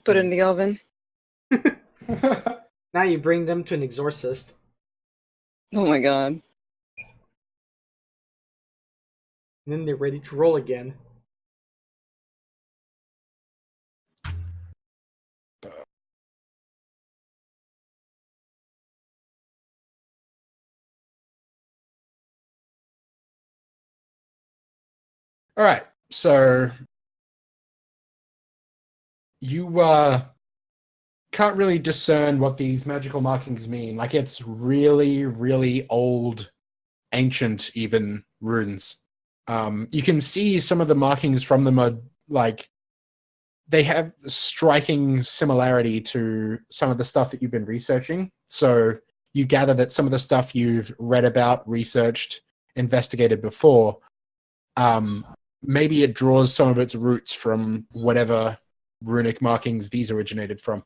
Put it in the oven. Now you bring them to an exorcist. Oh my god. And then they're ready to roll again. All right, so you can't really discern what these magical markings mean. Like, it's really, really old, ancient, even runes. You can see some of the markings from them are like they have striking similarity to some of the stuff that you've been researching. So you gather that some of the stuff you've read about, researched, investigated before, maybe it draws some of its roots from whatever runic markings these originated from.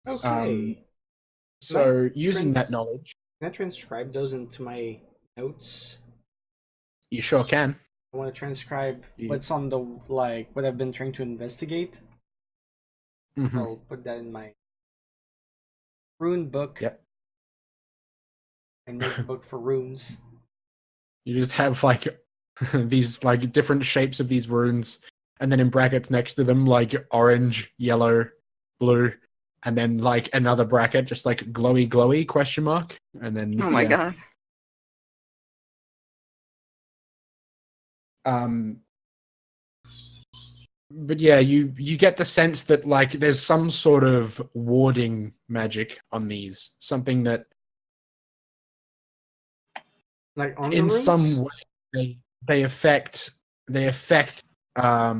Okay. So using that knowledge, can I transcribe those into my notes? you sure can. I want to transcribe what's on the what I've been trying to investigate. Mm-hmm. I'll put that in my rune book. Yep. My notebook for runes. You just have like these like different shapes of these runes, and then in brackets next to them like orange, yellow, blue, and then like another bracket just like glowy glowy question mark, and then Oh my god. But yeah, you get the sense that like there's some sort of warding magic on these, something that like on in the runes? some way they affect how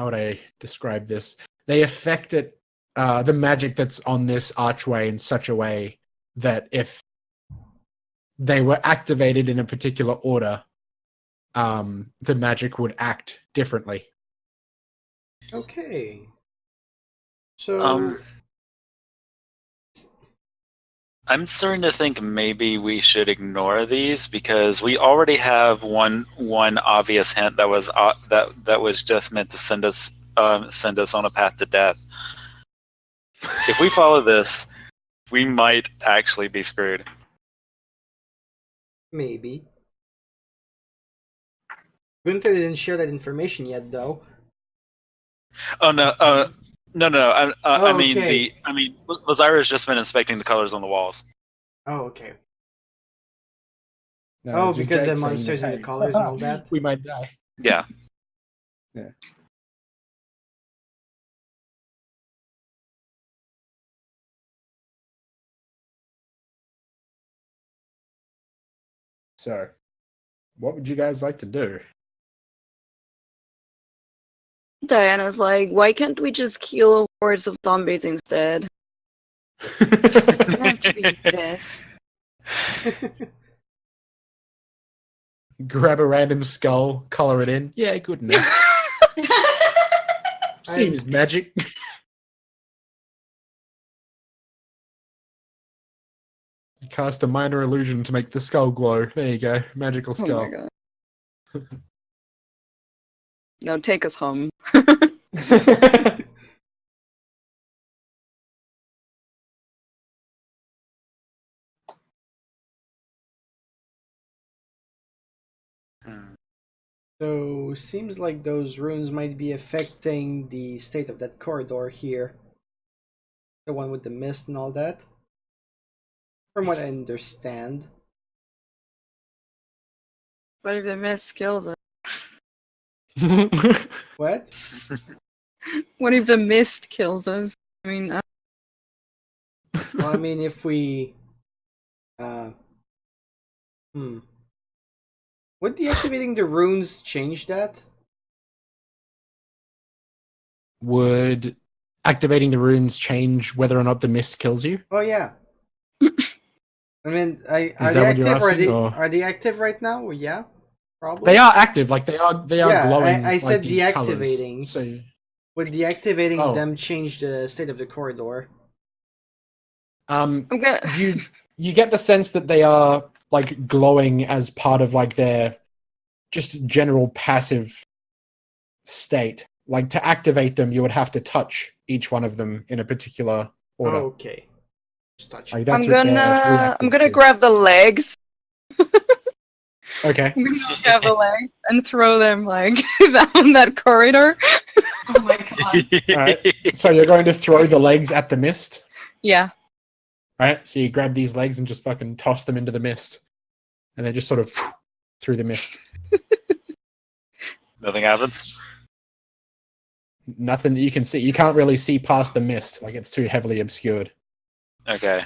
would I describe this? They affect it the magic that's on this archway in such a way that if they were activated in a particular order, the magic would act differently. Okay. So I'm starting to think maybe we should ignore these because we already have one obvious hint that was that was just meant to send us on a path to death. If we follow this, we might actually be screwed. Maybe. Gunther didn't share that information yet, though. Oh no! No. I mean okay. Lazara's just been inspecting the colors on the walls. Oh, okay. No, because the monsters and the colors and all that. We might die. Yeah. Yeah. So, what would you guys like to do? Diana's like, why can't we just kill hordes of zombies instead? Can't be this. Grab a random skull, color it in. Yeah, good enough. Seems magic. Cast a minor illusion to make the skull glow. There you go. Magical skull. Oh my god. Now take us home. So, seems like those runes might be affecting the state of that corridor here. The one with the mist and all that. From what I understand. What if the mist kills us? What? What if the mist kills us? I mean, Well, I mean, if we... Would deactivating the runes change that? Would activating the runes change whether or not the mist kills you? Oh, yeah. I mean, Is that what you're asking, are they active right now? Yeah, probably. They are active, like they are glowing. I said like these deactivating. Colors, so would deactivating them change the state of the corridor? You get the sense that they are like glowing as part of like their just general passive state. Like to activate them, you would have to touch each one of them in a particular order. Okay. Just touch Like it. that's I'm what they're gonna reactive to. grab the legs. Okay. I'm gonna grab the legs and throw them like down that corridor. Oh my god. Alright. So you're going to throw the legs at the mist. Yeah. Right? So you grab these legs and just fucking toss them into the mist. And they just sort of through the mist. Nothing happens. Nothing that you can see. You can't really see past the mist. Like it's too heavily obscured. Okay.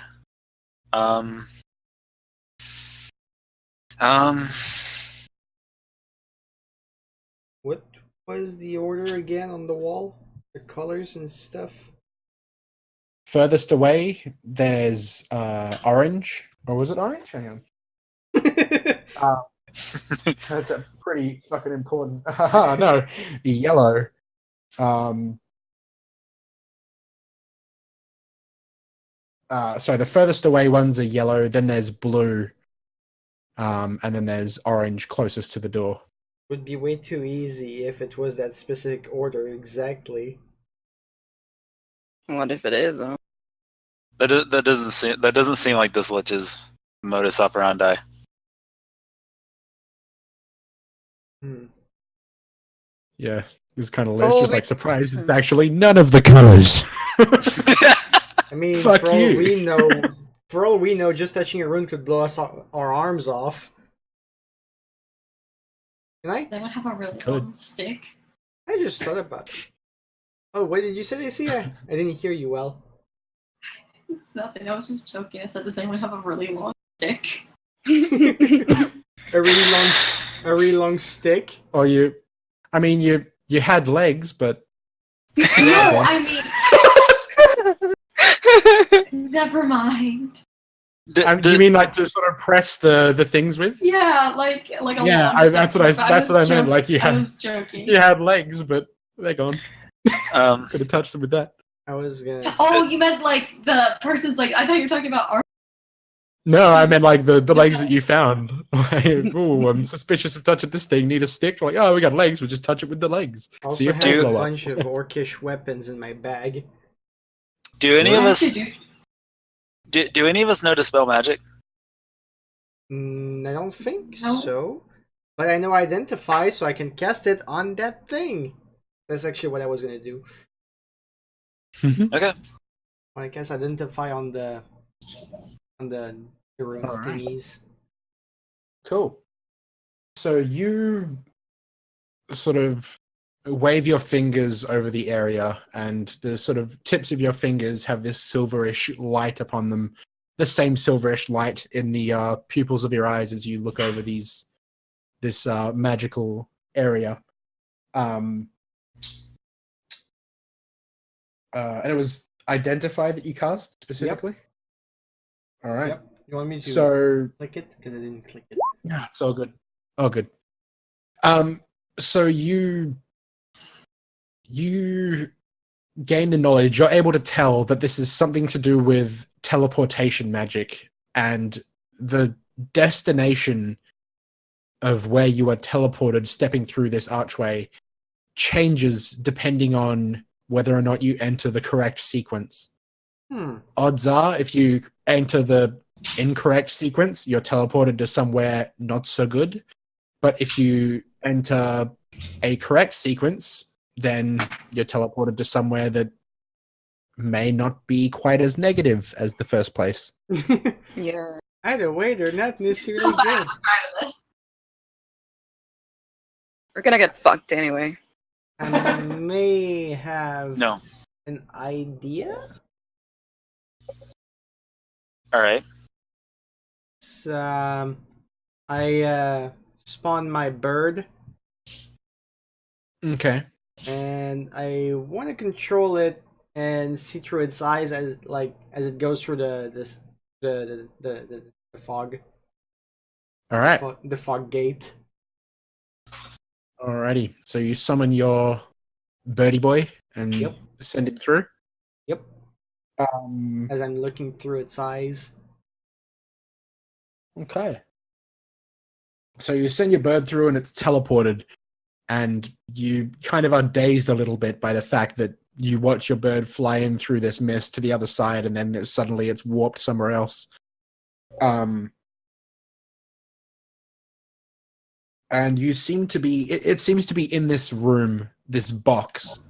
What was the order again on the wall? The colors and stuff? Furthest away, there's orange. Or was it orange? Hang on. That's a pretty fucking important. No, yellow. So the furthest away ones are yellow. Then there's blue, and then there's orange closest to the door. Would be way too easy if it was that specific order exactly. What if it is? Huh? That doesn't seem like this Lich's modus operandi. Yeah, it's kind of It's less all just like bit- surprise. It's actually none of the colors. I mean, Fuck for all you. we know, just touching a rune could blow us our arms off. Can I? Does anyone have a really Could. long stick? I just thought about it. Oh, what did you say, AC? I didn't hear you well. It's nothing. I was just joking. I said, does anyone have a really long stick? A really long stick. Or you had legs, but No, I mean, never mind. you mean like to sort of press the things with? Yeah, like a Yeah, long that's stick, what but that's was what I meant. joking. Like you I had was joking. you had legs, but they're gone. Could have touched them with that. I was gonna. Oh, you meant like the person's like, I thought you were talking about art. No, I meant like the legs that you found. Like, ooh, I'm suspicious of touching this thing. Need a stick? Like, oh, we got legs. We'll just touch it with the legs. Also See if have they a blow up. bunch of orcish weapons in my bag. Do any of I us actually do. do any of us know dispel magic? I don't think No. so. But I know identify, so I can cast it on that thing. That's actually what I was gonna do. Okay. I guess identify on the runes Alright. thingies. Cool. So you sort of wave your fingers over the area, and the sort of tips of your fingers have this silverish light upon them. The same silverish light in the pupils of your eyes as you look over this magical area. And it was identify that you cast specifically. All right. Yep. You want me to So click it? Because I didn't click it. yeah, it's all good. All good. So you gain the knowledge. You're able to tell that this is something to do with teleportation magic, and the destination of where you are teleported, stepping through this archway, changes depending on whether or not you enter the correct sequence. Odds are, if you enter the incorrect sequence, you're teleported to somewhere not so good. But if you enter a correct sequence, then you're teleported to somewhere that may not be quite as negative as the first place. Yeah. Either way, they're not necessarily So good. regardless. We're gonna get fucked anyway. I may have No. an idea. All right. It's, I spawned my bird, Okay. and I want to control it and see through its eyes as it goes through the fog. All right. The fog gate. Alrighty. So you summon your birdie boy and Yep. send it through. Yep. Um, As I'm looking through its eyes. okay. So you send your bird through and it's teleported. and you kind of are dazed a little bit by the fact that you watch your bird fly in through this mist to the other side, and then suddenly it's warped somewhere else. And you seem to be, it seems to be in this room, this box,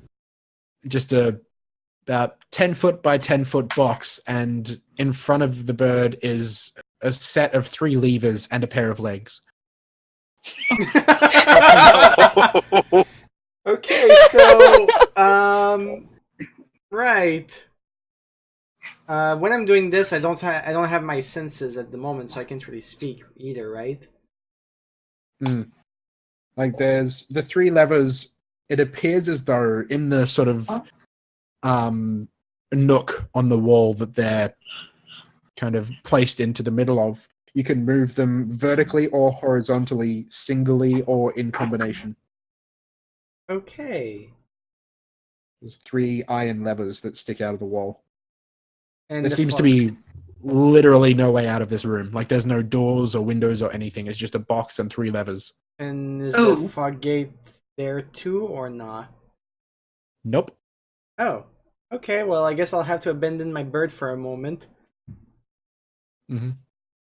just about 10 foot by 10 foot box, and in front of the bird is a set of 3 levers and a pair of legs. Okay, so right. When I'm doing this, I don't have my senses at the moment, so I can't really speak either, right? Like there's the 3 levers. It appears as though in the sort of nook on the wall that they're kind of placed into the middle of, you can move them vertically or horizontally, singly or in combination. Okay. There's 3 iron levers that stick out of the wall. And There seems to be literally no way out of this room. Like there's no doors or windows or anything. It's just a box and 3 levers. And is the fog gate there too, or not? Nope. Oh. Okay, well, I guess I'll have to abandon my bird for a moment. Mm-hmm.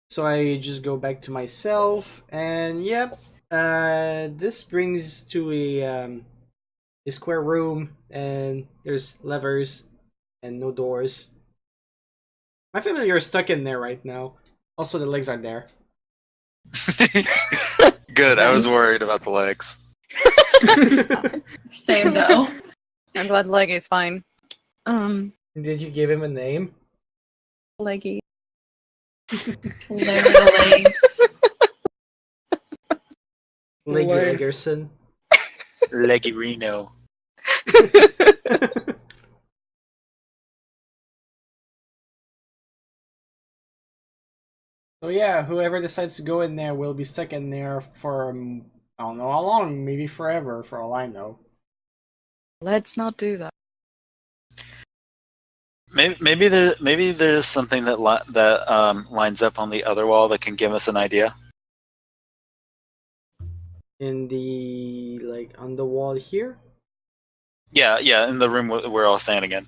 So I just go back to myself, and yep, this brings to a square room, and there's levers and no doors. My familiar is stuck in there right now. Also, the legs are there. Good. I was worried about the legs. Same though. I'm glad Leggy's fine. Did you give him a name? Leggy. Legs. Leggy Leg. Leggerson. Leggy Reno. So yeah, whoever decides to go in there will be stuck in there for I don't know how long, maybe forever, for all I know. Let's not do that. Maybe there's something that lines up on the other wall that can give us an idea. In the on the wall here. Yeah, in the room we're all standing in.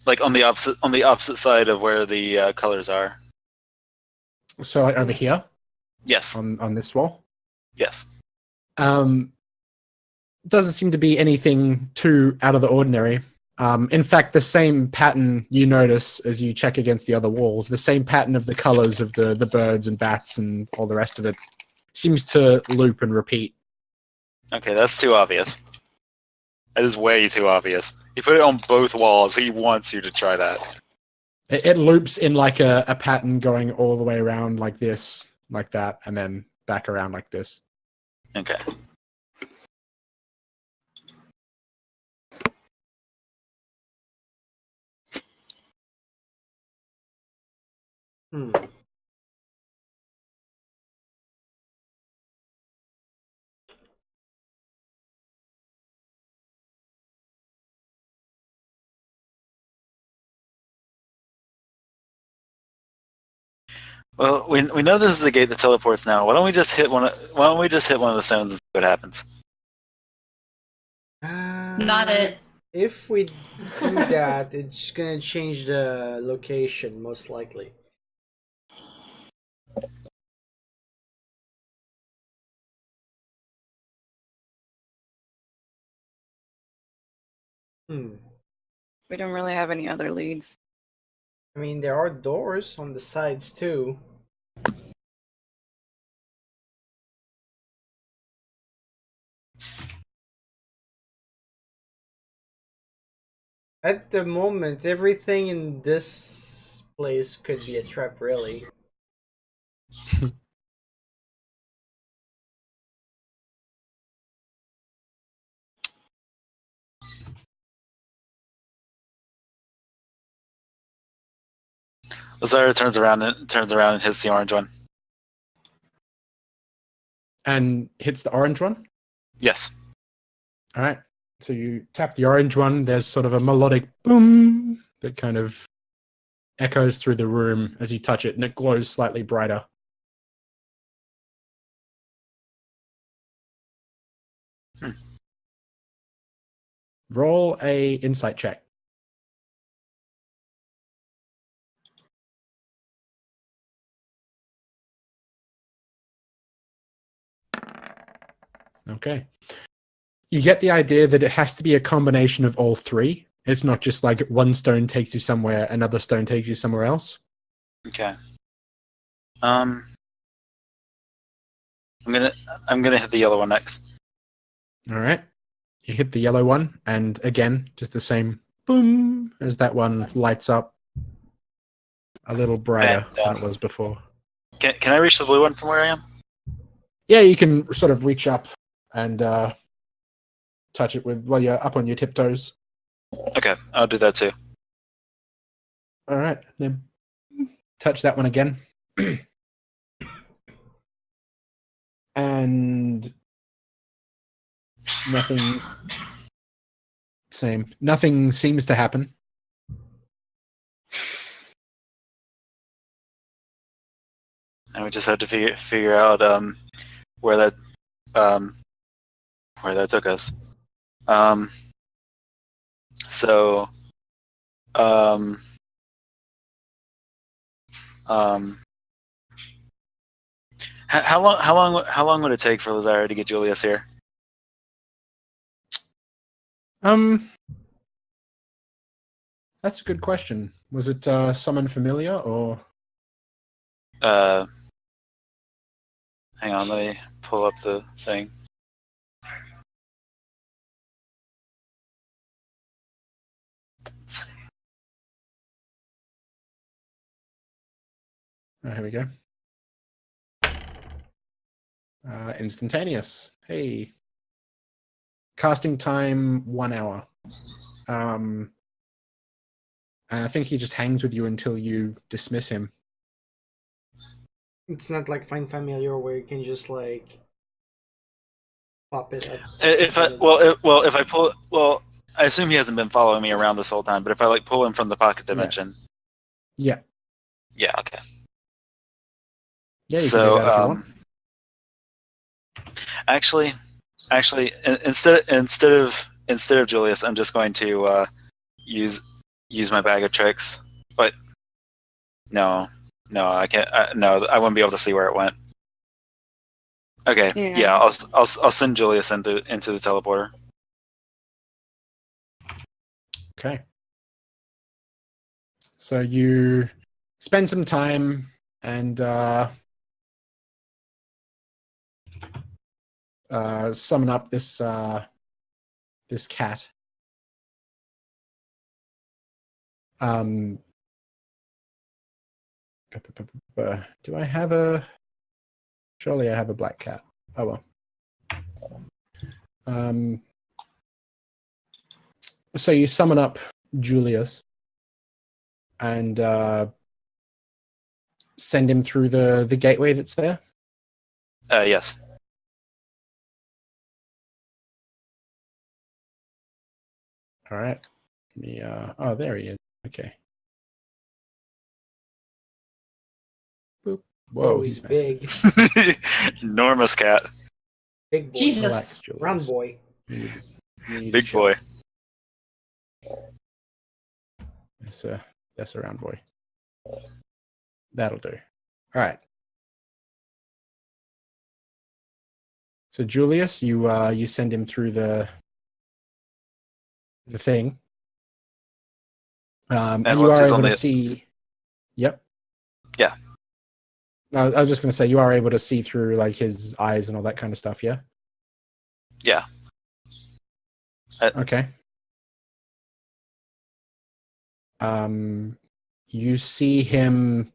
Like on the opposite side of where the colors are. So like over here Yes. on this wall. Yes. Doesn't seem to be anything too out of the ordinary. In fact, the same pattern you notice as you check against the other walls, the same pattern of the colors of the birds and bats and all the rest of it seems to loop and repeat. Okay, that's too obvious. That is way too obvious. He put it on both walls. He wants you to try that. It loops in like a pattern going all the way around like this, like that, and then back around like this. Okay. Well, we know this is a gate that teleports now. Why don't we just hit one of the stones and see what happens? Not it. If we do that, it's gonna change the location, most likely. We don't really have any other leads. I mean, there are doors on the sides too. At the moment, everything in this place could be a trap, really. Lazara turns around and hits the orange one. And hits the orange one? Yes. All right. So you tap the orange one. There's sort of a melodic boom that kind of echoes through the room as you touch it, and it glows slightly brighter. Roll a insight check. Okay. You get the idea that it has to be a combination of all three. It's not just like one stone takes you somewhere, another stone takes you somewhere else. Okay. I'm gonna hit the yellow one next. All right. You hit the yellow one, and again, just the same boom as that one lights up a little brighter And, than it was before. Can I reach the blue one from where I am? Yeah, you can sort of reach up and touch it with while you're up on your tiptoes. Okay, I'll do that too. All right, then touch that one again. And nothing. Same. Nothing seems to happen. And we just have to figure out where that took us. So how long would it take for Lazara to get Julius here? That's a good question. Was it someone familiar or? Hang on, let me pull up the thing. Let's see. Oh, here we go. Instantaneous. Hey. Casting time 1 hour. And I think he just hangs with you until you dismiss him. It's not like Find Familiar where you can just like pop it up. If I I assume he hasn't been following me around this whole time. But if I like pull him from the pocket dimension, Yeah. yeah, okay. Yeah, you So can do that if you want. actually, instead of Julius, I'm just going to use my bag of tricks. But no, I can't. No, I wouldn't be able to see where it went. Okay, yeah, I'll send Julius into the teleporter. Okay. So you spend some time and summon up this cat. Do I have a? Surely I have a black cat. Oh well. So you summon up Julius and send him through the gateway that's there. Yes. All right. Give me, oh, there he is. Okay. Boop. Whoa, Oh, he's massive. big. Enormous cat. Big boy. Jesus. Relax, Julius. Round boy. You need Big to chill. boy. That's a round boy. That'll do. All right. So Julius, you send him through the thing, and you once are he's able on to the- see. Yep. Yeah. I was just going to say you are able to see through like his eyes and all that kind of stuff. Yeah. Yeah. Okay. You see him.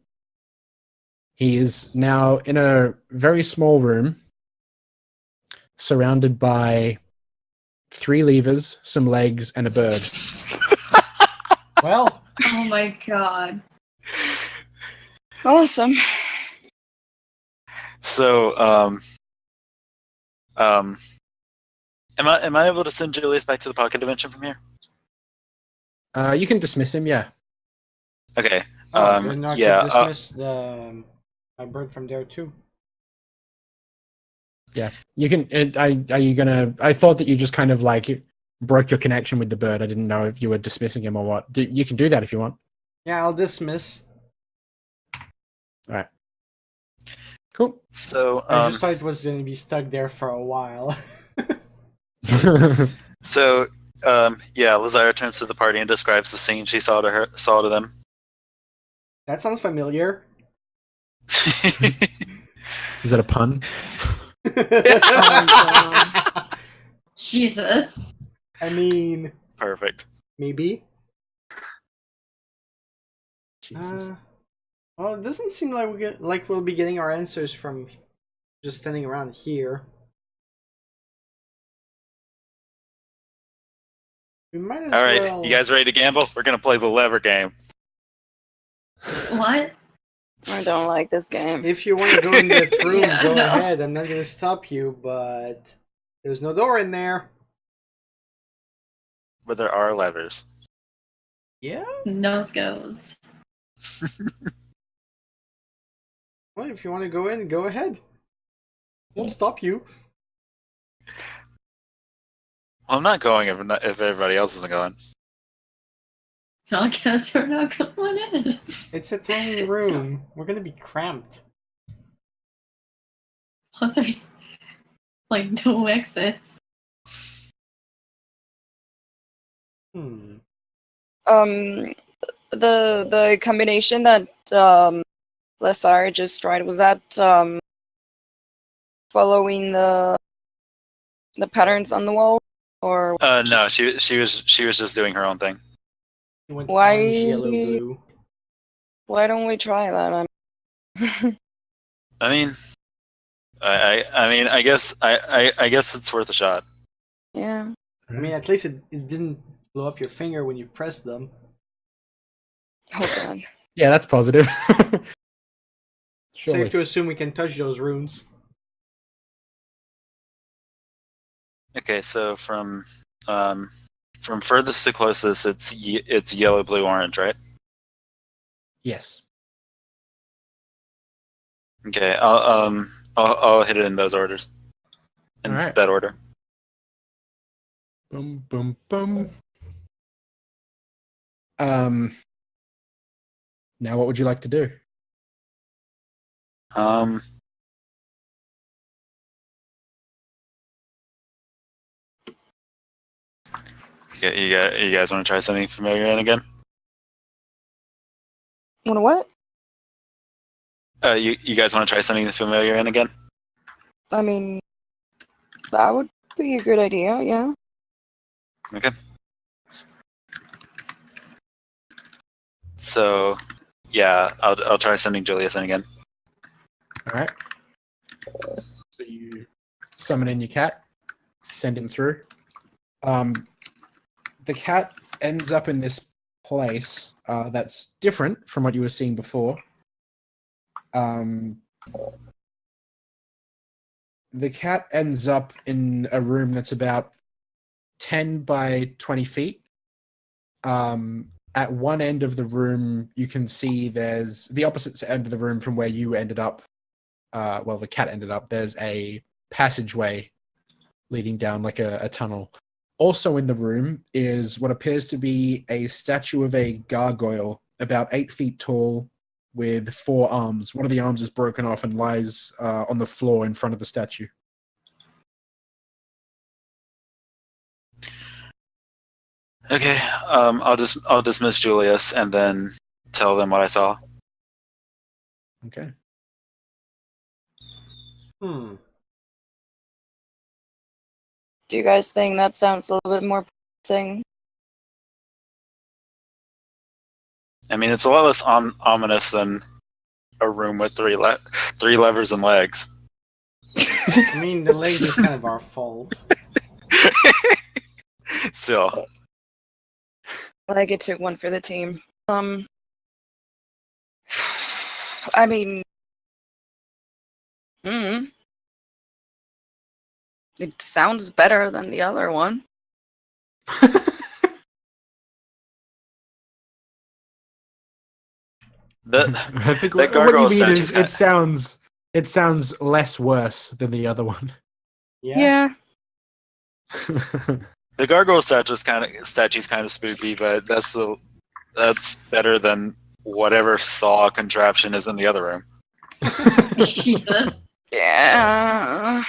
He is now in a very small room, surrounded by 3 levers, some legs, and a bird. Well, Oh my god. Awesome. So, am I able to send Julius back to the pocket dimension from here? You can dismiss him. Yeah. Okay. you're not yeah. gonna dismiss the a bird from there too. You can. Are you gonna? I thought that you just kind of like broke your connection with the bird. I didn't know if you were dismissing him or what. You can do that if you want. Yeah, I'll dismiss. All right. Cool. So, I just thought it was going to be stuck there for a while. so, yeah, Lazara turns to the party and describes the scene she saw to them. That sounds familiar. Is that a pun? Jesus. I mean, Perfect. maybe. Jesus. Well, it doesn't seem like we'll be getting our answers from just standing around here. We might as All right, well. you guys ready to gamble? We're gonna play the lever game. What? I don't like this game. If you want to go in that room, Yeah, go no. ahead. I'm not going to stop you, but there's no door in there. But there are levers. Yeah? Nose goes. Well, if you want to go in, go ahead. Won't stop you. Well, I'm not going if everybody else isn't going. I guess we're not going in. It's a tiny room. We're going to be cramped. Plus, there's like no exits. The combination that Lesar just tried, was that following the patterns on the wall, or No, she was just doing her own thing. He went Why- orange, yellow, blue. why don't we try that? I mean, I guess it's worth a shot. Yeah. I mean, at least it didn't blow up your finger when you pressed them. Oh god. Yeah, that's positive. Surely. Safe to assume we can touch those runes. Okay, so from furthest to closest, it's yellow, blue, orange, right? Yes. Okay, I'll hit it in those orders. In Alright. that order. Boom, boom, boom. Now what would you like to do? You guys want to try something familiar in again? What? You guys want to try something familiar in again? I mean, that would be a good idea, yeah. Okay. So, yeah, I'll try sending Julius in again. All right. So you summon in your cat, send him through. The cat ends up in this place that's different from what you were seeing before. The cat ends up in a room that's about 10 by 20 feet. At one end of the room, you can see there's the opposite end of the room from where you ended up. Well, the cat ended up. There's a passageway leading down like a tunnel. Also in the room is what appears to be a statue of a gargoyle, about 8 feet tall, with 4 arms. One of the arms is broken off and lies on the floor in front of the statue. Okay, I'll dismiss Julius and then tell them what I saw. Okay. Hmm. Do you guys think that sounds a little bit more promising? I mean, it's a lot less ominous than a room with three levers and legs. I mean, the legs is kind of our fault. Still. I get to one for the team. I mean, it sounds better than the other one. I think that what you gargoyle mean statue's is kinda- it sounds less worse than the other one. Yeah. The gargoyle statue's kind of spooky, but that's better than whatever saw contraption is in the other room. Jesus. Yeah.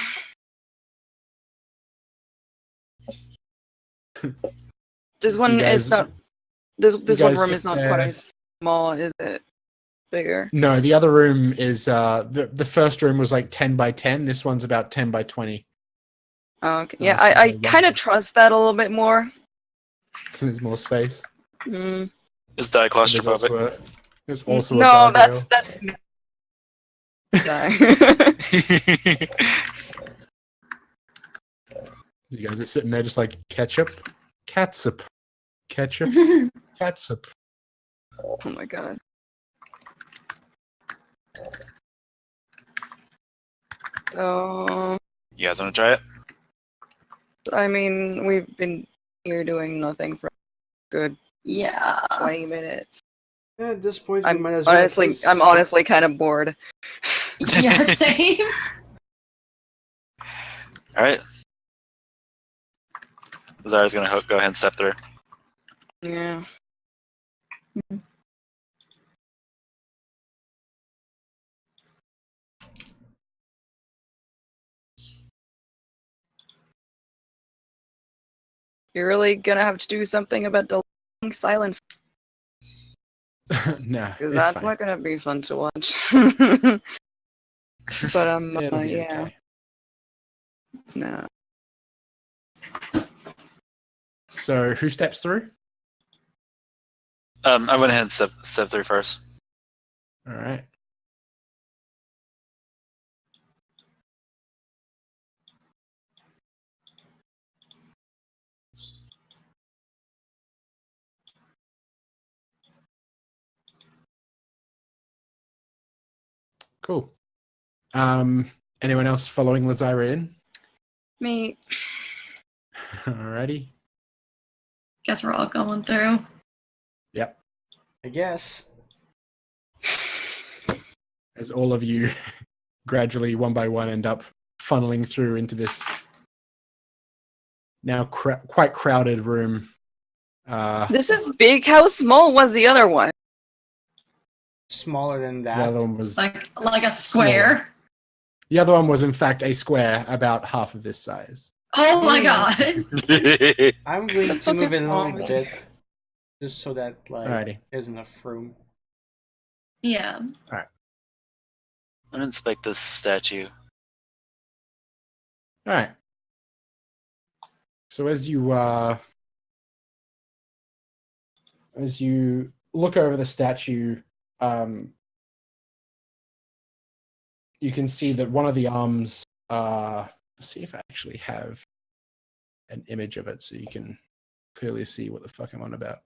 This So one you guys- is not. This one guys room sit is not there. quite as small, is it? Bigger. No, the other room is the first room was like 10 by 10. This one's about 10 by 20. Oh, okay. Yeah, so I they're kind of larger. trust that a little bit more. Because there's more space. Mm. Is die There's claustrophobic? also a No, gargoyle. that's. Die. You guys are sitting there just like ketchup, catsup, ketchup, catsup. Oh my god. So, You guys want to try it? I mean, we've been here doing nothing for a good Yeah. 20 minutes. At this point, we I'm might as well. I'm honestly kind of bored. Yeah, same. All right. Zara's gonna go ahead and step through. Yeah. You're really gonna have to do something about the long silence, No, because it's that's fine. not gonna be fun to watch. But It'll be yeah, okay. no. So who steps through? I went ahead and step through first. All right. Cool. Anyone else following Lazira in? Me. Alrighty. Guess we're all going through. Yep. I guess. As all of you gradually, one by one, end up funneling through into this now quite crowded room. This is big. How small was the other one? Smaller than The that. other one was Like a square. the other one was in fact a square about half of this size. Oh my god. I'm going The to fuck move is in a wrong little with bit, just so that like Alrighty. there's enough room. Yeah. I'm gonna inspect this statue. All right. So as you look over the statue, you can see that one of the arms. Let's see if I actually have an image of it, so you can clearly see what the fuck I'm on about.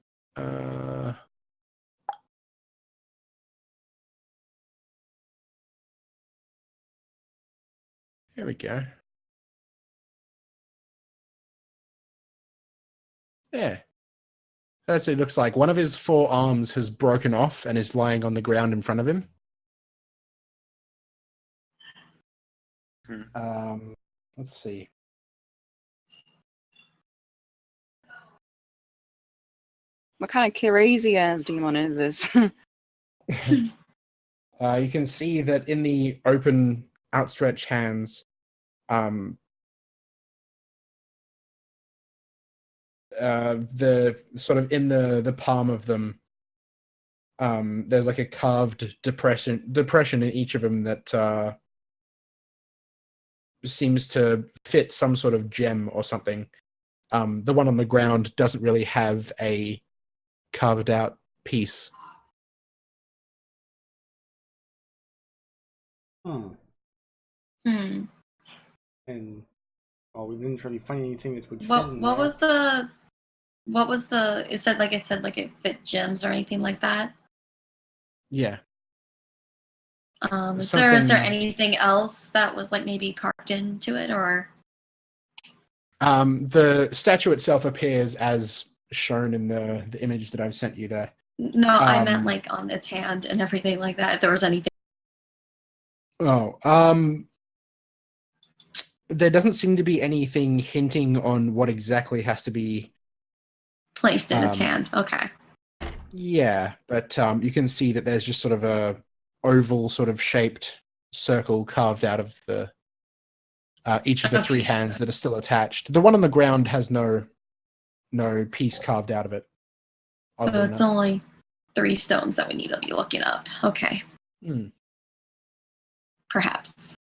Here we go. Yeah. That's what it looks like. One of his four arms has broken off and is lying on the ground in front of him. Let's see. What kind of crazy ass demon is this? You can see that in the open, outstretched hands, the sort of in the palm of them, there's like a carved depression in each of them that seems to fit some sort of gem or something. The one on the ground doesn't really have a carved out piece. Hmm. Hmm. And well, we didn't really find anything that would fit in What there. was the it said like it fit gems or anything like that? Yeah. Is there Something- anything else that was like maybe carved into it or The statue itself appears as shown in the image that I've sent you there. no, I meant Um, like on its hand and everything like that. If there was anything. Oh, there doesn't seem to be anything hinting on what exactly has to be Placed in its hand. Okay. Yeah, but you can see that there's just sort of a oval sort of shaped circle carved out of the each of the three Okay. hands that are still attached. The one on the ground has no piece carved out of it. So oddly it's enough. only 3 stones that we need to be looking up. Okay. Hmm. Perhaps.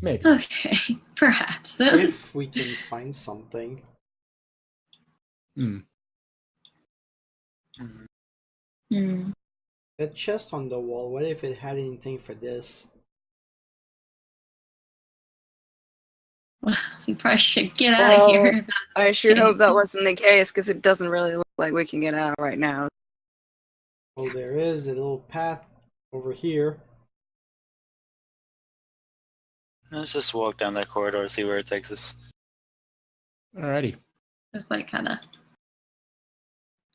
Maybe. Okay. Perhaps. If we can find something. Hmm. Hmm. That chest on the wall, what if it had anything for this? We probably should get out of here. I sure Okay. hope that wasn't the case, because it doesn't really look like we can get out right now. Well, there is a little path over here. Let's just walk down that corridor, see where it takes us. Alrighty. Just like kind of.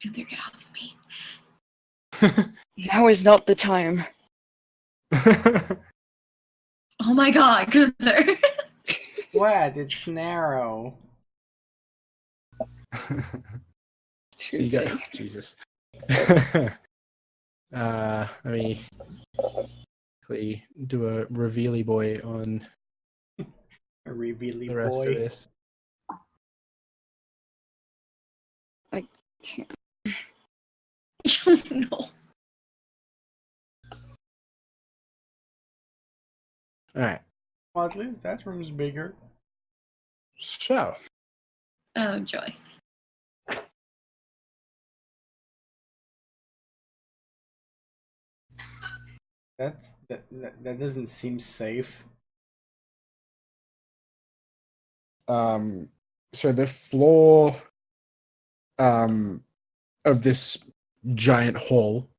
Gunther, get off of me. Now is not the time. Oh my god, Gunther. What? It's narrow. So you go. Jesus. Let me quickly do a revealy boy on A revealy the rest of boy. this. Can't. No. Alright. Well, at least that room's bigger. So, Oh, joy. That doesn't seem safe. so the floor of this giant hall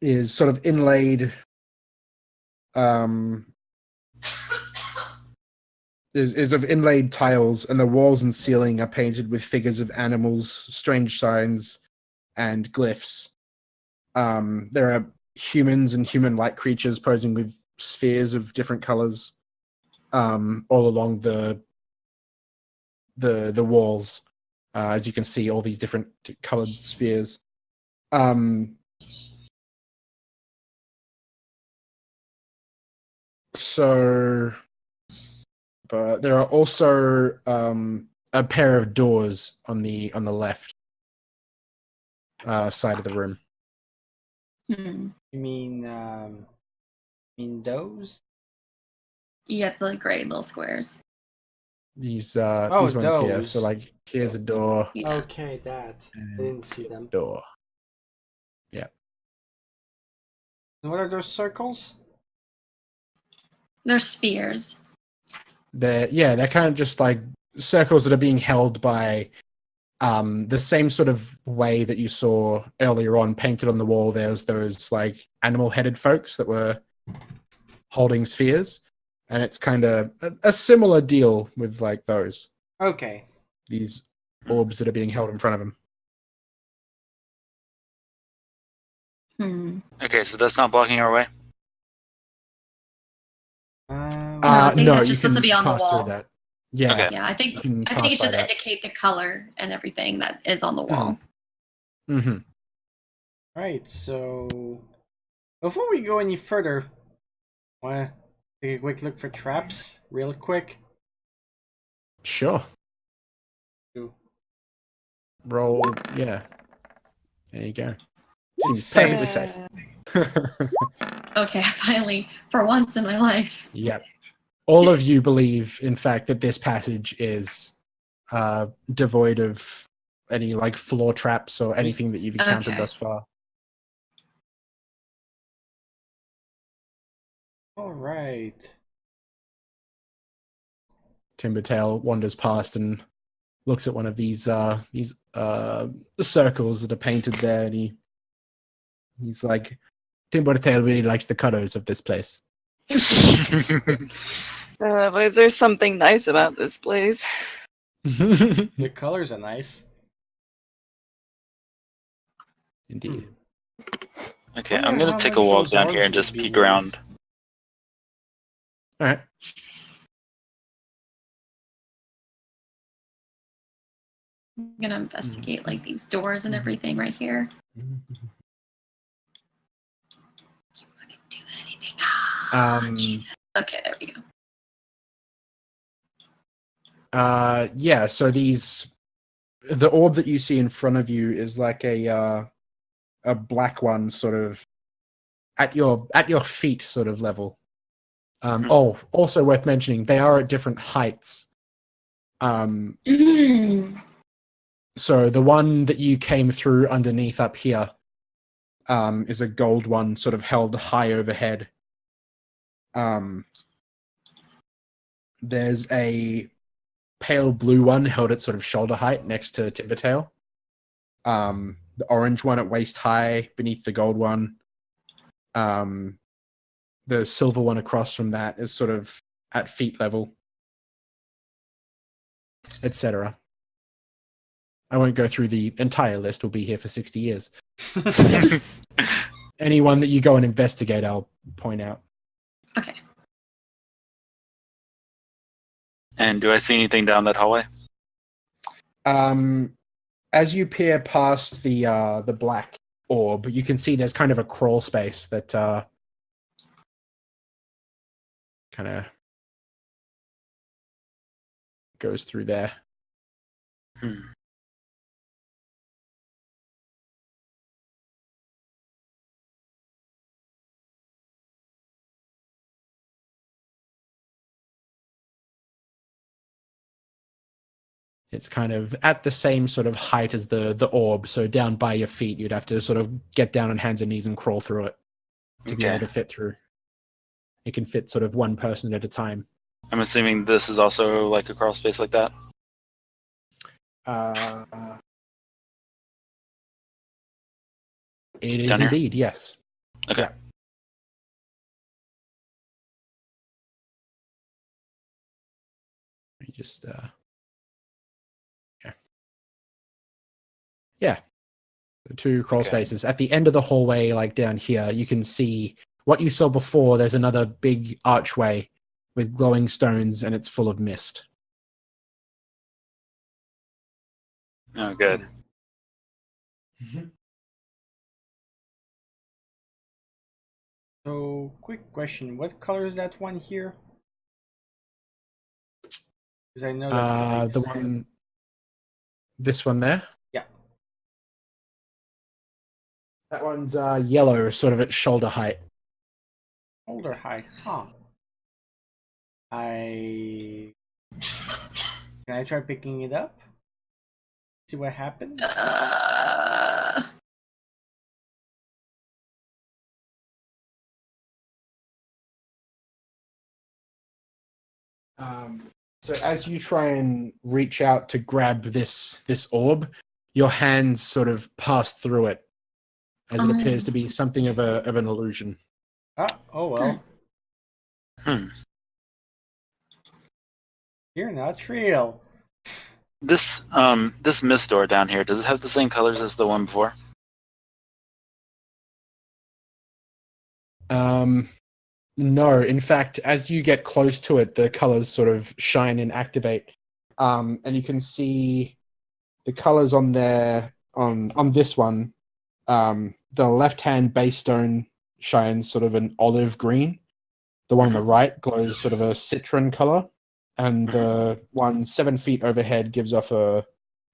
is sort of inlaid is of inlaid tiles, and the walls and ceiling are painted with figures of animals, strange signs, and glyphs. There are humans and human-like creatures posing with spheres of different colors all along the walls. As you can see, all these different colored spheres. But there are also a pair of doors on the left side of the room. Hmm. You mean those? Yeah, the gray little squares. These Oh, ones here. those. So like here's a door. Yeah. Okay, that. I and didn't see them. Door. Yeah. And what are those circles? They're spheres. They're kind of just like circles that are being held by the same sort of way that you saw earlier on painted on the wall. There's those like animal-headed folks that were holding spheres, and it's kind of a similar deal with like those. Okay. These orbs that are being held in front of him. Hmm. Okay, so that's not blocking our way? I think that's you just supposed to can be on the pass wall. through that. Yeah. Okay. Yeah, I think You can it's pass just by that. indicate the color and everything that is on the wall. Mm-hmm. Right, so before we go any further, wanna take a quick look for traps, real quick. Sure. Do. Roll. Yeah. There you go. Seems Safe. perfectly safe. Okay, finally, for once in my life. Yep. All of you believe, in fact, that this passage is devoid of any like floor traps or anything that you've encountered Okay. thus far. All right. Timbertail wanders past and looks at one of these circles that are painted there, and he's like, Timbertail really likes the colors of this place. But is there something nice about this place? The colors are nice. Indeed. Okay, Wonder I'm gonna how take much a walk those down here orbs and just would be peek worth. around. All right. I'm gonna investigate like these doors and everything right here. Can't fucking do anything. Jesus. Okay, there we go. Yeah. So the orb that you see in front of you is like a black one, sort of at your feet, sort of level. Oh, also worth mentioning, they are at different heights. So the one that you came through underneath up here is a gold one, sort of held high overhead. There's a pale blue one held at sort of shoulder height next to Timbertail. The orange one at waist high beneath the gold one. The silver one across from that is sort of at feet level, etc. I won't go through the entire list. We'll be here for 60 years. Anyone that you go and investigate, I'll point out. Okay. And do I see anything down that hallway? As you peer past the black orb, you can see there's kind of a crawl space that kind of goes through there. It's kind of at the same sort of height as the orb, so down by your feet, you'd have to sort of get down on hands and knees and crawl through it to be able to fit through. It can fit sort of one person at a time. I'm assuming this is also like a crawl space like that? It is Down here? indeed, yes. Okay. Yeah. Let me just yeah. The two crawl spaces. At the end of the hallway, like down here, you can see what you saw before. There's another big archway with glowing stones, and it's full of mist. Oh, good. So, quick question: what color is that one here? Because I know that The one, this one there. Yeah. That one's yellow, sort of at shoulder height. Shoulder height, huh? Can I try picking it up? See what happens? So as you try and reach out to grab this orb, your hands sort of pass through it, as it appears to be something of an illusion. Oh well. You're not real. This mist door down here, does it have the same colors as the one before? No, in fact, as you get close to it, the colors sort of shine and activate, and you can see the colors on there on this one. The left-hand base stone shines sort of an olive green. The one on the right glows sort of a citron color, and the one 7 feet overhead gives off a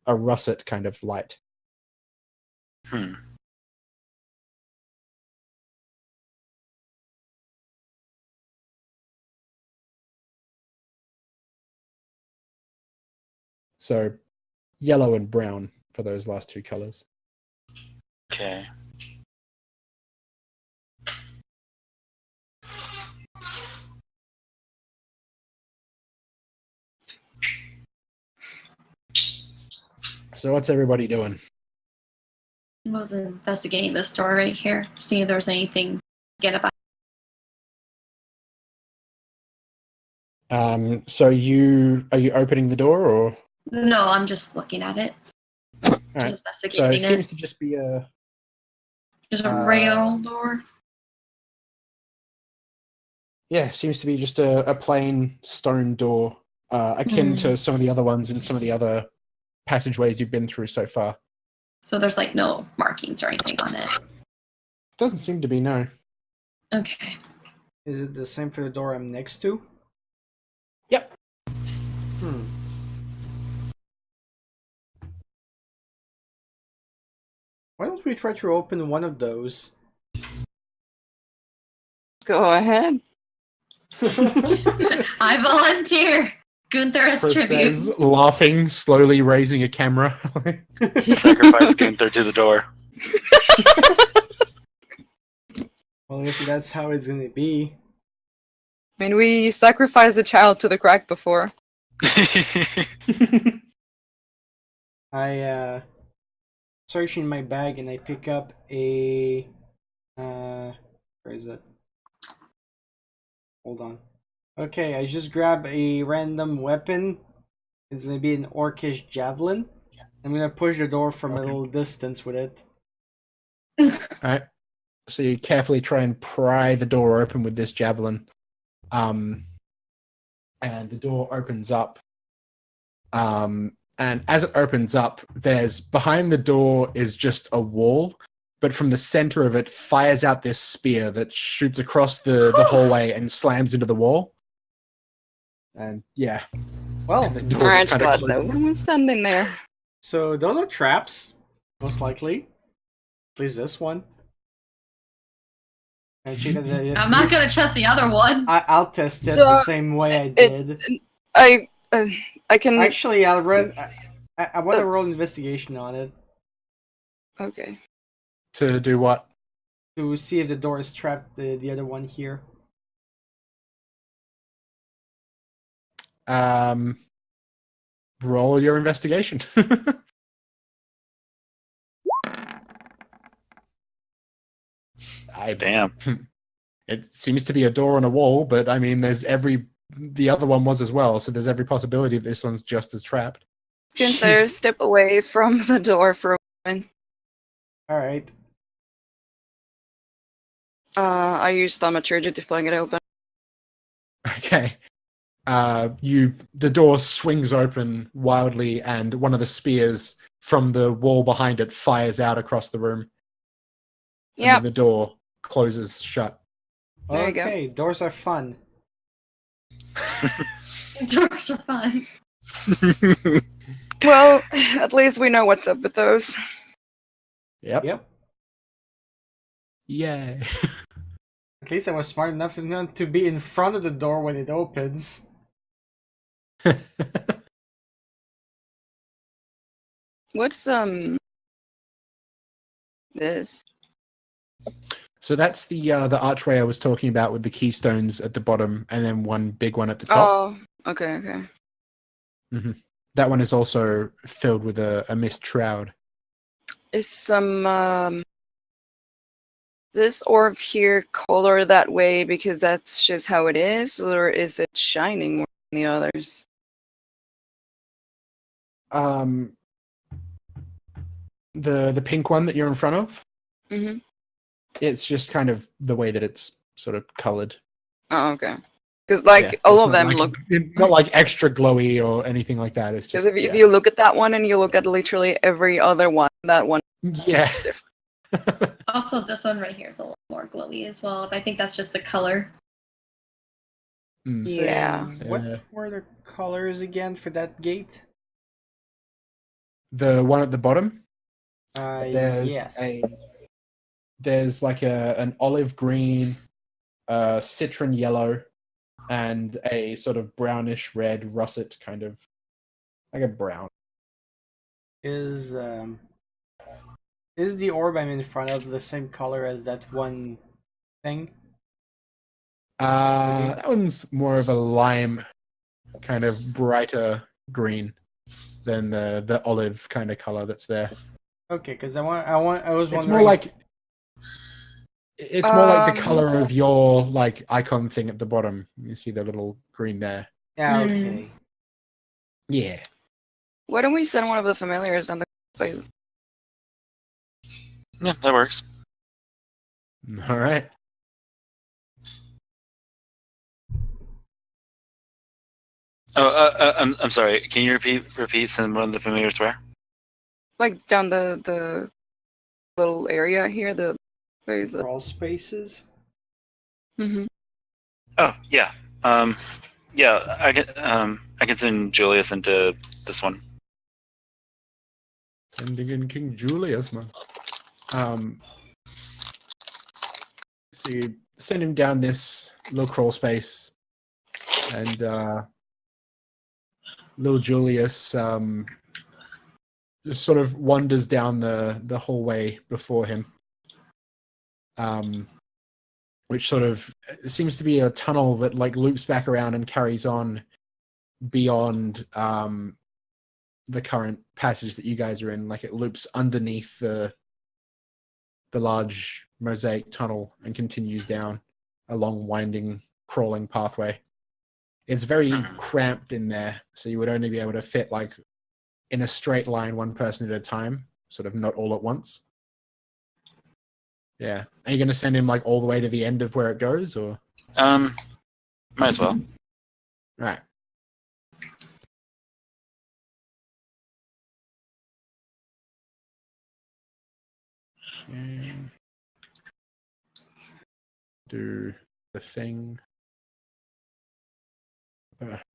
russet kind of light. So yellow and brown for those last two colors. Okay. So what's everybody doing? I was investigating this door right here, seeing if there's anything to get about. So are you opening the door or? No, I'm just looking at it. All Just right. So investigating it seems to just be Just a regular old door. Yeah, seems to be just a plain stone door, akin to some of the other ones in some of the other passageways you've been through so far. So there's like no markings or anything on it. Doesn't seem to be, no. Okay. Is it the same for the door I'm next to? Yep. Why don't we try to open one of those? Go ahead. I volunteer. Gunther as Chris tribute. says, laughing, slowly raising a camera. Sacrifice Gunther to the door. Well, if that's how it's gonna be. I mean, we sacrificed a child to the crack before. I search in my bag and I pick up a where is it? Hold on. Okay, I just grab a random weapon. It's gonna be an orcish javelin. I'm gonna push the door from a little distance with it. Alright. So you carefully try and pry the door open with this javelin. And the door opens up. And as it opens up, behind the door is just a wall, but from the center of it fires out this spear that shoots across the hallway and slams into the wall. And yeah. Well, And the door Alright, just kind of glad no one was standing there. so those are traps, most likely. At least this one. And check out I'm not gonna trust the other one. I'll test it the same way I did. I can. Actually, I'll run. I want to roll investigation on it Okay. To do what? to see if the door is trapped. The other one here. Roll your investigation. Damn. It seems to be a door on a wall, but I mean, the other one was as well, so there's every possibility that this one's just as trapped. Gunther, step away from the door for a moment. All right. I use thaumaturgy to fling it open. Okay. The door swings open wildly, and one of the spears from the wall behind it fires out across the room. And Yep. then the door closes shut. There you go. Okay, doors are fun. Doors are fun. Well, at least we know what's up with those. Yep. Yep. Yay. At least I was smart enough to not to be in front of the door when it opens. What's this? So that's the archway I was talking about with the keystones at the bottom, and then one big one at the top. Oh, okay, okay. That one is also filled with a mist shroud. Is this orb here color that way because that's just how it is, or is it shining more than the others? The pink one that you're in front of, Mm-hmm. it's just kind of the way that it's sort of colored. Oh, okay. Because like Yeah, all it's of not them like- look. It's not like extra glowy or anything like that. It's Because just if you look at that one and you look at literally every other one, that one. yeah. Also, this one right here is a little more glowy as well. I think that's just the color. Mm. Yeah. What Yeah. were the colors again for that gate? The one at the bottom. There's Yes. there's like an olive green, citron yellow, and a sort of brownish red russet kind of like a brown. Is the orb I'm in front of the same color as that one thing? That one's more of a lime, kind of brighter green than the olive kind of color that's there. Okay, because I was wondering. It's more like the color of your like icon thing at the bottom. You see the little green there. Yeah. Hmm. Okay. Yeah. Why don't we send one of the familiars on the place? Yeah, that works. All right. I'm sorry. Can you repeat some one of the familiars where? Like down the little area here. The where is it? Crawl spaces. Mm-hmm. Oh yeah. Yeah. I can send Julius into this one. Sending in King Julius, man. So you send him down this little crawl space, and little Julius just sort of wanders down the hallway before him, which sort of seems to be a tunnel that like loops back around and carries on beyond the current passage that you guys are in. Like it loops underneath the large mosaic tunnel and continues down a long winding crawling pathway. It's very cramped in there, so you would only be able to fit like in a straight line one person at a time, sort of not all at once. Yeah. Are you going to send him like all the way to the end of where it goes, or? Might as well. All right. And do the thing.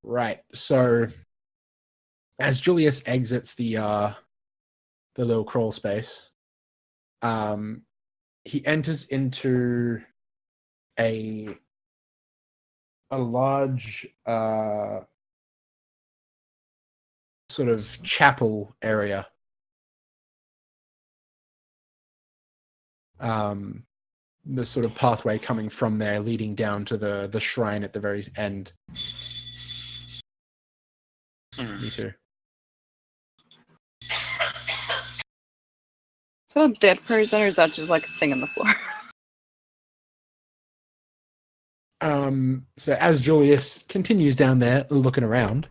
Right. So as Julius exits the little crawl space, he enters into a large sort of chapel area. The sort of pathway coming from there leading down to the shrine at the very end. Me too. Is that a dead person, or is that just like a thing on the floor? So as Julius continues down there looking around,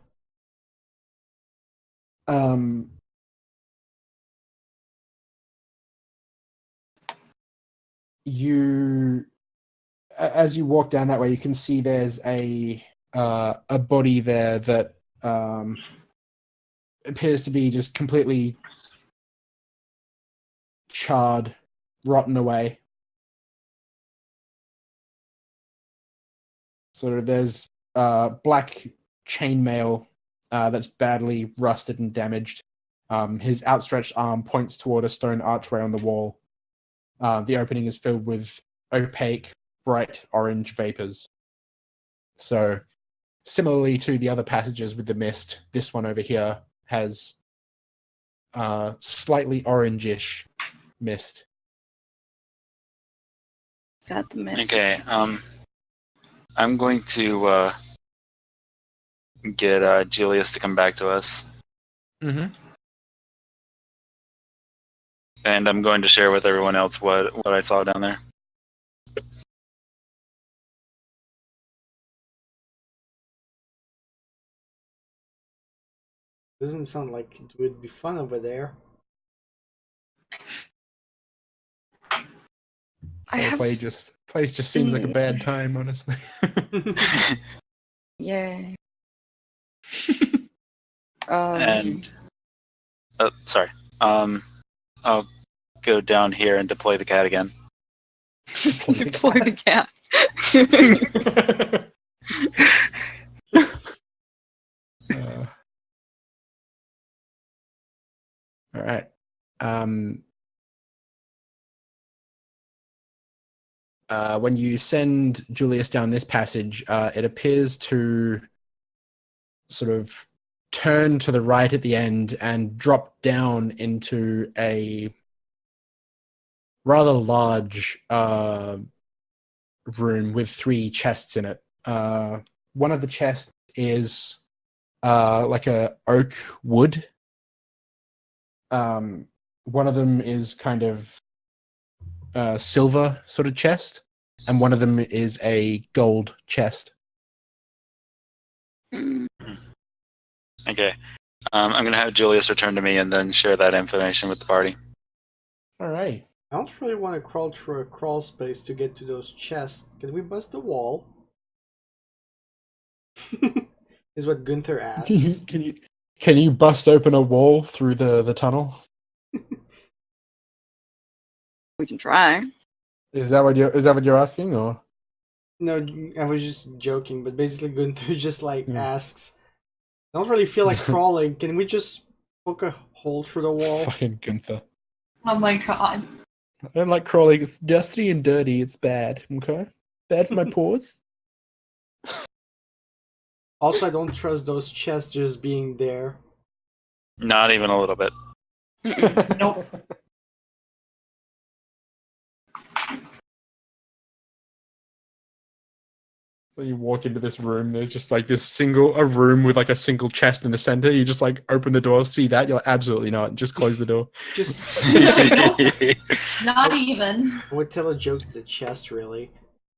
as you walk down that way, you can see there's a body there that appears to be just completely charred, rotten away. So there's black chainmail that's badly rusted and damaged. His outstretched arm points toward a stone archway on the wall. The opening is filled with opaque, bright orange vapors. So, similarly to the other passages with the mist, this one over here has slightly orangish mist. Is that the mist? Okay. I'm going to get Julius to come back to us, Mm-hmm. and I'm going to share with everyone else what I saw down there. Doesn't sound like it would be fun over there. I have... place just seems like a bad time, honestly. Yeah. And sorry. I'll go down here and deploy the cat again. deploy the cat. All right. When you send Julius down this passage, it appears to sort of turn to the right at the end and drop down into a rather large room with 3 chests in it. One of the chests is like a oak wood. One of them is kind of silver sort of chest, and one of them is a gold chest. Okay. I'm going to have Julius return to me and then share that information with the party. All right. I don't really want to crawl through a crawl space to get to those chests. Can we bust the wall? Is what Gunther asks. Can you bust open a wall through the tunnel? We can try. Is that what you're asking, or? No, I was just joking, but basically Gunther just like Yeah. asks, I don't really feel like crawling. Can we just poke a hole through the wall? Fucking Gunther. Oh my god. I don't like crawling. It's dusty and dirty. It's bad. Okay, bad for my paws. Also, I don't trust those chests just being there. Not even a little bit. Nope. So you walk into this room. There's just like a room with like a single chest in the center. You just like open the door, see that. You're like, absolutely not. Just close the door. Just Not even. I would tell a joke to the chest, really.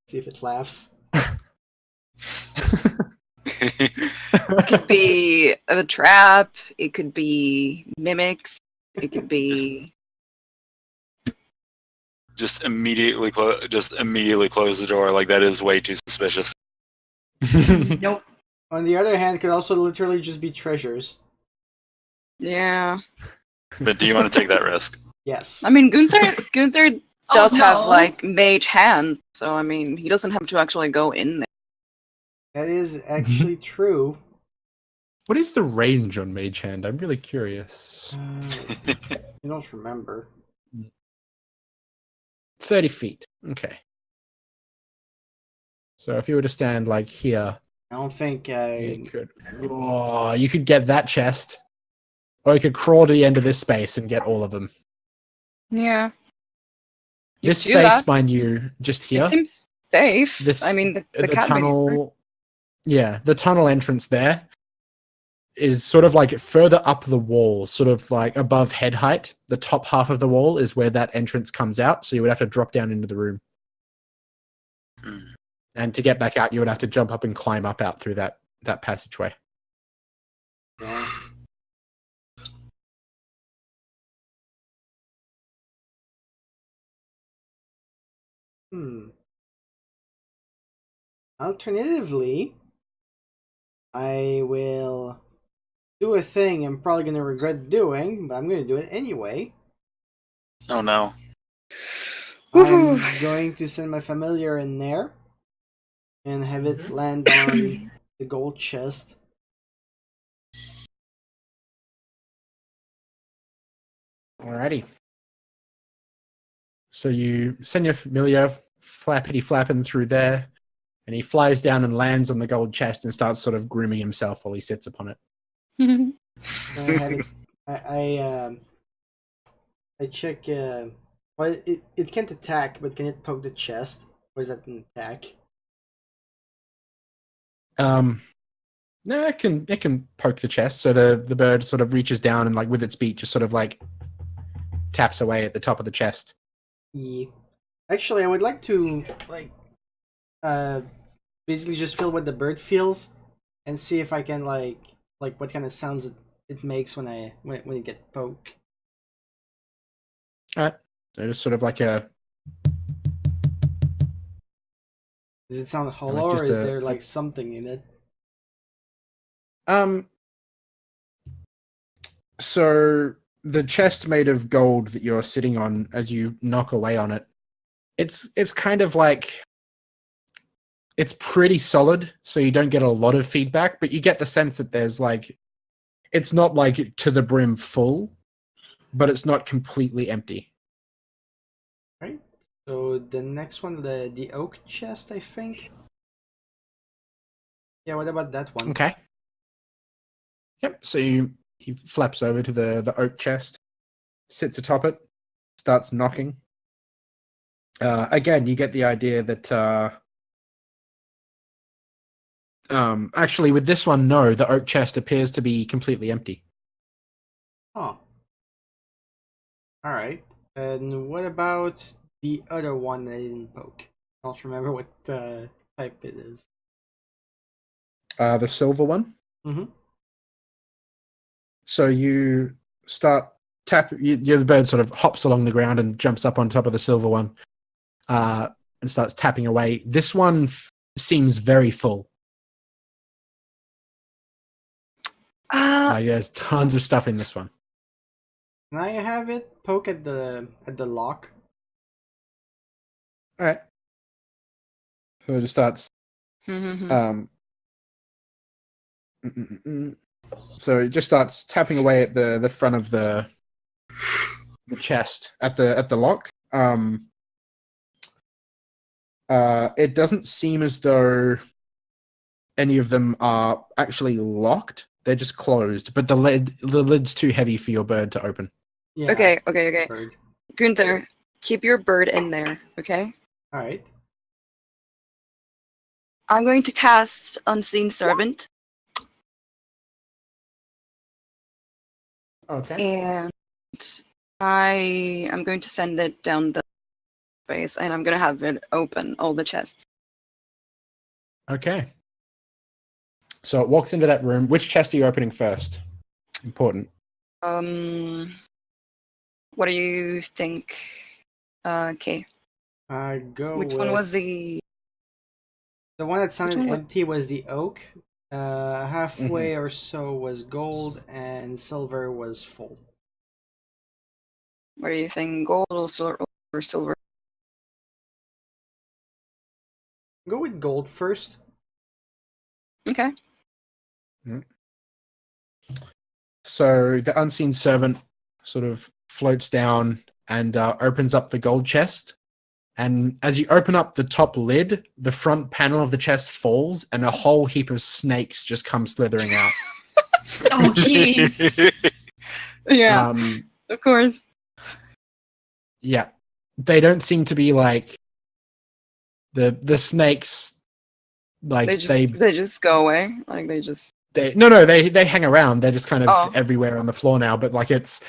See if it laughs. It could be a trap. It could be mimics. It could be. Just immediately close the door. Like, that is way too suspicious. Nope. On the other hand, it could also literally just be treasures. Yeah. But do you want to take that risk? Yes. I mean, Gunther does have no. like mage hand, so I mean, he doesn't have to actually go in there. That is actually true. What is the range on Mage Hand? I'm really curious. I don't remember. 30 feet. Okay. So if you were to stand like here, I don't think you could get that chest, or you could crawl to the end of this space and get all of them. Yeah. This do space, that. mind you, just here. It seems safe. This, I mean, the the cat lady- tunnel. Yeah, the tunnel entrance there is sort of like further up the wall, sort of like above head height. The top half of the wall is where that entrance comes out, so you would have to drop down into the room. Hmm. And to get back out, you would have to jump up and climb up out through that passageway. Yeah. Alternatively, I will do a thing I'm probably going to regret doing, but I'm going to do it anyway. Oh no. I'm going to send my familiar in there and have it land on the gold chest. Alrighty. So you send your familiar flappity flapping through there, and he flies down and lands on the gold chest and starts sort of grooming himself while he sits upon it. I have it. I check. Well, it can't attack, but can it poke the chest? Or is that an attack? No, it can poke the chest. So the bird sort of reaches down and like with its beak just sort of like taps away at the top of the chest. Yeah. Actually, I would like to basically just feel what the bird feels and see if I can like what kind of sounds it makes when it gets poked. Alright. So just sort of like a Does it sound hollow, just or is a- there like something in it? So the chest made of gold that you're sitting on as you knock away on it, it's kind of like it's pretty solid, so you don't get a lot of feedback, but you get the sense that there's like it's not like to the brim full, but it's not completely empty. Right. So the next one, the oak chest, I think. Yeah. What about that one? Okay. Yep. So he flaps over to the oak chest, sits atop it, starts knocking. Again, you get the idea that actually with this one, no, the oak chest appears to be completely empty. Oh. All right. And what about the other one that I didn't poke? I don't remember what type it is. The silver one. Mm-hmm. So you start the bird sort of hops along the ground and jumps up on top of the silver one, and starts tapping away. This one seems very full. There's tons of stuff in this one. Can I have it poke at the lock? All right. So it just starts. So it just starts tapping away at the front of the chest at the lock. It doesn't seem as though any of them are actually locked. They're just closed, but the lid's too heavy for your bird to open. Yeah. Okay. Bird. Gunther, keep your bird in there, okay? All right. I'm going to cast Unseen Servant, Okay. and I am going to send it down the space, and I'm going to have it open all the chests. Okay. So it walks into that room. Which chest are you opening first? Important. What do you think? Okay. Go Which one was the... the one that sounded one was- empty was the oak. Halfway or so was gold, and silver was full. What do you think? Gold or silver? Go with gold first. Okay. So the unseen servant sort of floats down and opens up the gold chest. And as you open up the top lid, the front panel of the chest falls, and a whole heap of snakes just come slithering out. Oh, jeez. Yeah, of course. Yeah, they don't seem to be like the snakes. Like They just go away. Like they just... they hang around. They're just kind of everywhere on the floor now. But like that's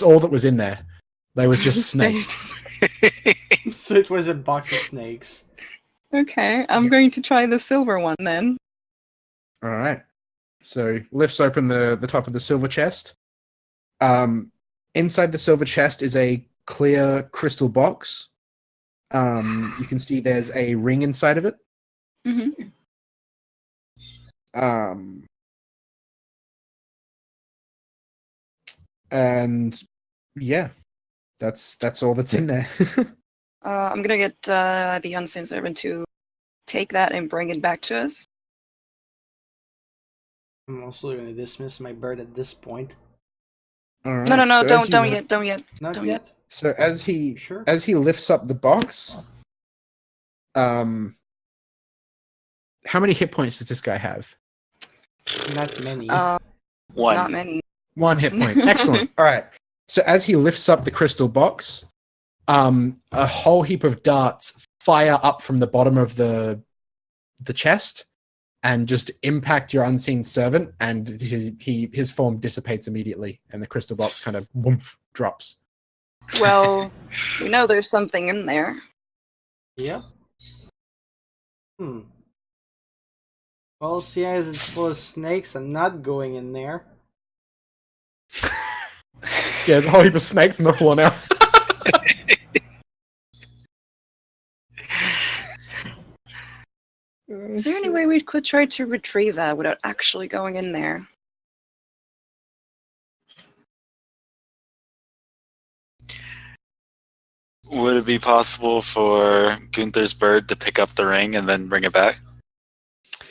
all that was in there. There was just snakes. So it was a box of snakes. Okay, I'm going to try the silver one then. All right. So lifts open the top of the silver chest. Inside the silver chest is a clear crystal box. You can see there's a ring inside of it. Mm-hmm. And yeah, that's all that's in there. I'm gonna get the Unseen Servant to take that and bring it back to us. I'm also going to dismiss my bird at this point. All right. No, So don't yet. Not Don't yet. So as he Sure. lifts up the box, how many hit points does this guy have? Not many. One. Not many. 1 hit point. Excellent. All right. So as he lifts up the crystal box, a whole heap of darts fire up from the bottom of the chest and just impact your unseen servant, and his form dissipates immediately, and the crystal box kind of woof drops. Well, we know there's something in there. Yep. Well, see, as it's full of snakes, I'm not going in there. Yeah, there's a whole heap of snakes on the floor now. Is there any way we could try to retrieve that without actually going in there? Would it be possible for Gunther's bird to pick up the ring and then bring it back?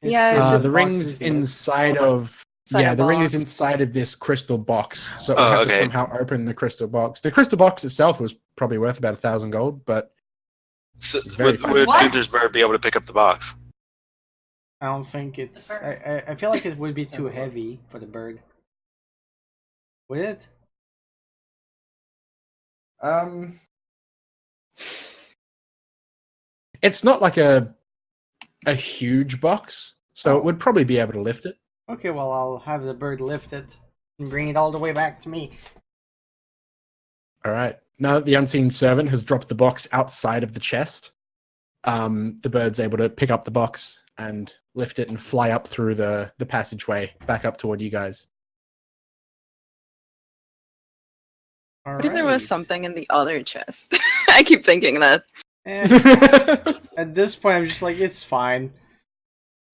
Yeah, The ring's inside of... Inside a the ring is box. inside of this crystal box, so Oh, we have to okay. somehow open the crystal box. The crystal box itself was probably worth about 1,000 gold, but So, It's very fun. would What? Gunther's bird be able to pick up the box? I don't think it's. I feel like it would be too heavy for the bird. Would it? It's not like a huge box, so it would probably be able to lift it. Okay, well, I'll have the bird lift it and bring it all the way back to me. All right. Now that the unseen servant has dropped the box outside of the chest, the bird's able to pick up the box and lift it and fly up through the passageway back up toward you guys. All What if there was right. something in the other chest? I keep thinking that. At this point, I'm just like, it's fine.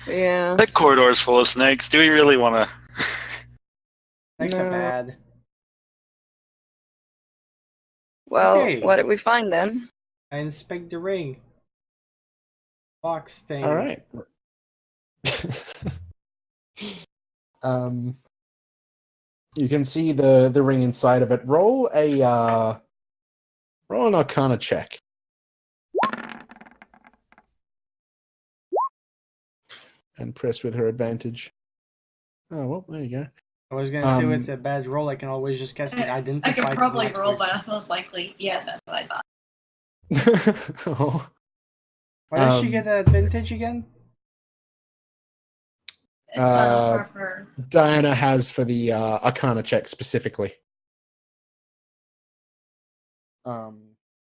Yeah. That corridor is full of snakes. Do we really want to? Snakes are No. bad. Well, Okay. what did we find then? I inspect the ring. Box thing. All right. You can see the ring inside of it. Roll an Arcana check. And press with her advantage. Oh well, there you go. I was gonna say with a bad roll, I can always just cast an I identify. could to probably not roll, waste- but most likely, yeah, that's what I thought. Oh. Why does she get an advantage again? It's for Diana has for the Arcana check specifically.